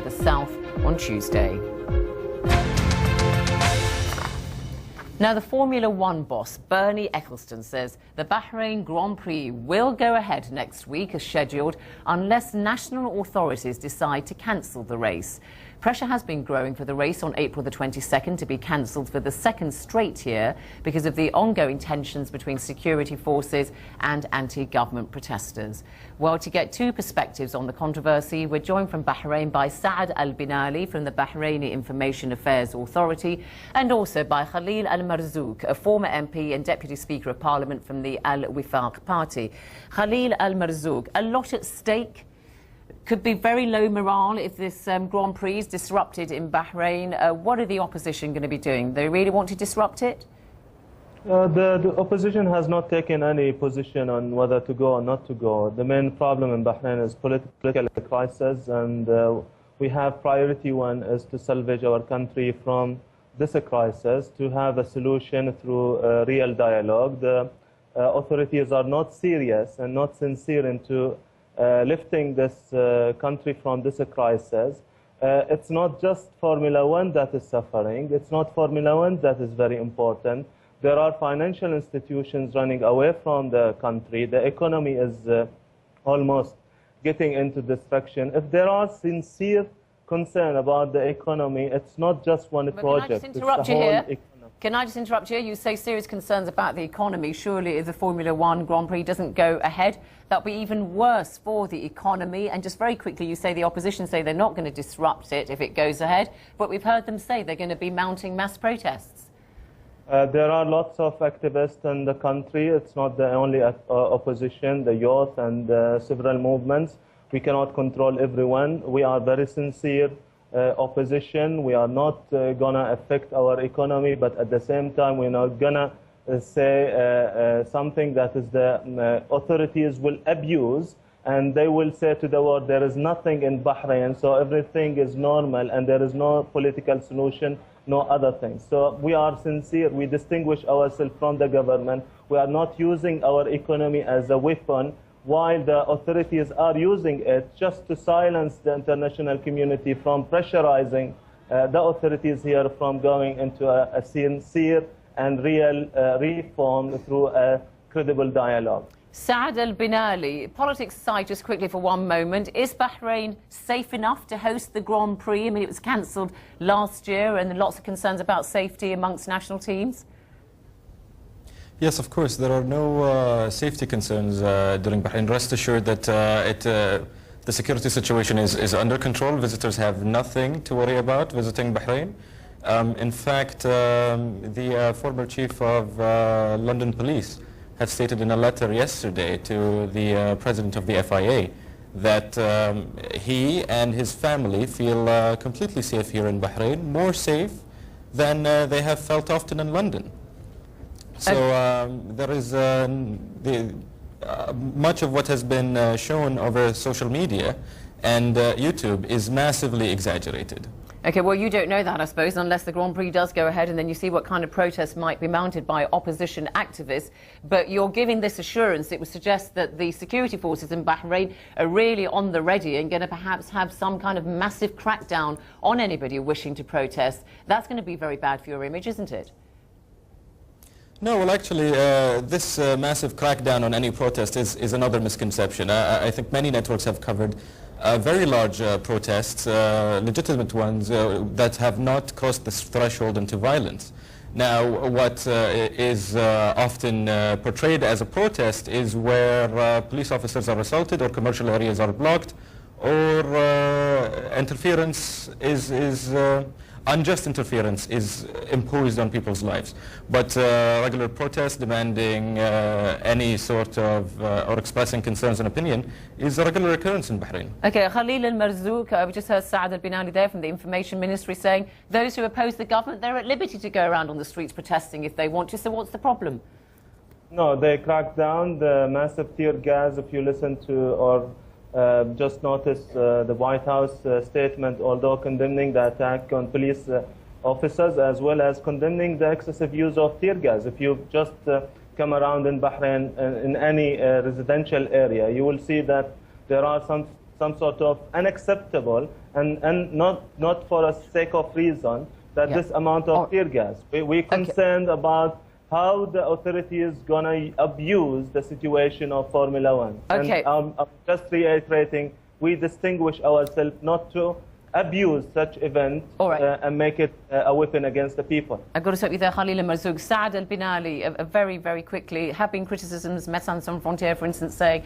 the south on Tuesday. Now, the Formula One boss, Bernie Ecclestone, says the Bahrain Grand Prix will go ahead next week as scheduled unless national authorities decide to cancel the race. Pressure has been growing for the race on April the 22nd to be cancelled for the second straight year because of the ongoing tensions between security forces and anti-government protesters. Well, to get two perspectives on the controversy, we're joined from Bahrain by Saad Al-Binali from the Bahraini Information Affairs Authority and also by Khalil Almarzooq, a former MP and Deputy Speaker of Parliament from the Al-Wifaq Party. Khalil Almarzooq, a lot at stake. Could be very low morale if this Grand Prix is disrupted in Bahrain. What are the opposition going to be doing? They really want to disrupt it? The opposition has not taken any position on whether to go or not to go. The main problem in Bahrain is political crisis, and we have priority one is to salvage our country from this crisis, to have a solution through real dialogue. The authorities are not serious and not sincere into lifting this country from this crisis. It's not just Formula One that is suffering. It's not Formula One that is very important. There are financial institutions running away from the country. The economy is almost getting into destruction. If there are sincere concern about the economy, it's not just one project. Can I just interrupt you? You say serious concerns about the economy. Surely if the Formula One Grand Prix doesn't go ahead, that'll be even worse for the economy. And just very quickly, you say the opposition say they're not going to disrupt it if it goes ahead. But we've heard them say they're going to be mounting mass protests. There are lots of activists in the country. It's not the only opposition, the youth and several movements. We cannot control everyone. We are very sincere opposition. We are not going to affect our economy, but at the same time, we're not going to say something that is the authorities will abuse, and they will say to the world, there is nothing in Bahrain, so everything is normal, and there is no political solution, no other things. So we are sincere. We distinguish ourselves from the government. We are not using our economy as a weapon, while the authorities are using it just to silence the international community from pressurizing the authorities here from going into a sincere and real reform through a credible dialogue. Saad Al-Binali, politics aside just quickly for one moment, is Bahrain safe enough to host the Grand Prix? I mean, it was cancelled last year and lots of concerns about safety amongst national teams. Yes, of course. There are no safety concerns during Bahrain. Rest assured that the security situation is under control. Visitors have nothing to worry about visiting Bahrain. In fact, the former chief of London Police had stated in a letter yesterday to the president of the FIA that he and his family feel completely safe here in Bahrain, more safe than they have felt often in London. So there is much of what has been shown over social media and YouTube is massively exaggerated. OK, well, you don't know that, I suppose, unless the Grand Prix does go ahead and then you see what kind of protests might be mounted by opposition activists. But you're giving this assurance. It would suggest that the security forces in Bahrain are really on the ready and going to perhaps have some kind of massive crackdown on anybody wishing to protest. That's going to be very bad for your image, isn't it? No, well, actually, this massive crackdown on any protest is another misconception. I think many networks have covered very large protests, legitimate ones, that have not crossed this threshold into violence. Now, what is often portrayed as a protest is where police officers are assaulted or commercial areas are blocked, or interference unjust interference is imposed on people's lives. But regular protest demanding any sort of, or expressing concerns and opinion is a regular occurrence in Bahrain. OK, Khalil Almarzooq, we just heard Saad Al-Binali there from the Information Ministry saying those who oppose the government, they're at liberty to go around on the streets protesting if they want to. So what's the problem? No, they cracked down the massive tear gas. If you listen to or just noticed the White House statement, although condemning the attack on police officers as well as condemning the excessive use of tear gas. If you just come around in Bahrain in any residential area, you will see that there are some sort of unacceptable and not for a sake of reason that this amount of tear gas. We're concerned about how the authorities going to abuse the situation of Formula One. Okay. And I'm just reiterating, we distinguish ourselves not to abuse such events and make it a weapon against the people. I've got to stop you there, Khalil Almarzooq. Saad Al-Binali, very, very quickly, have been criticisms, Médecins Sans Frontières, for instance, saying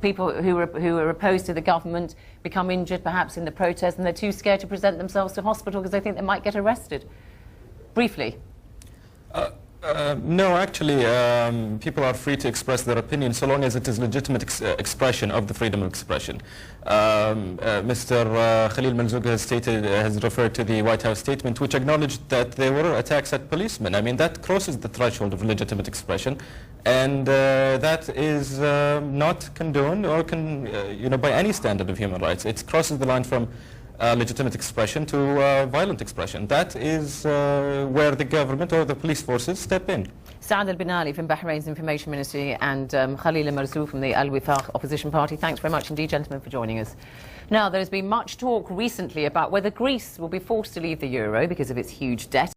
people who are opposed to the government become injured perhaps in the protest and they're too scared to present themselves to hospital because they think they might get arrested. Briefly. No, actually, people are free to express their opinion so long as it is legitimate expression of the freedom of expression. Mr. Khalil Almarzooq has referred to the White House statement, which acknowledged that there were attacks at policemen. I mean, that crosses the threshold of legitimate expression, and that is not condoned or by any standard of human rights. It crosses the line from legitimate expression to violent expression. That is where the government or the police forces step in. Saad Al-Binali from Bahrain's Information Ministry and Khalil Almarzooq from the Al-Wifaq opposition party. Thanks very much indeed, gentlemen, for joining us. Now, there has been much talk recently about whether Greece will be forced to leave the euro because of its huge debt.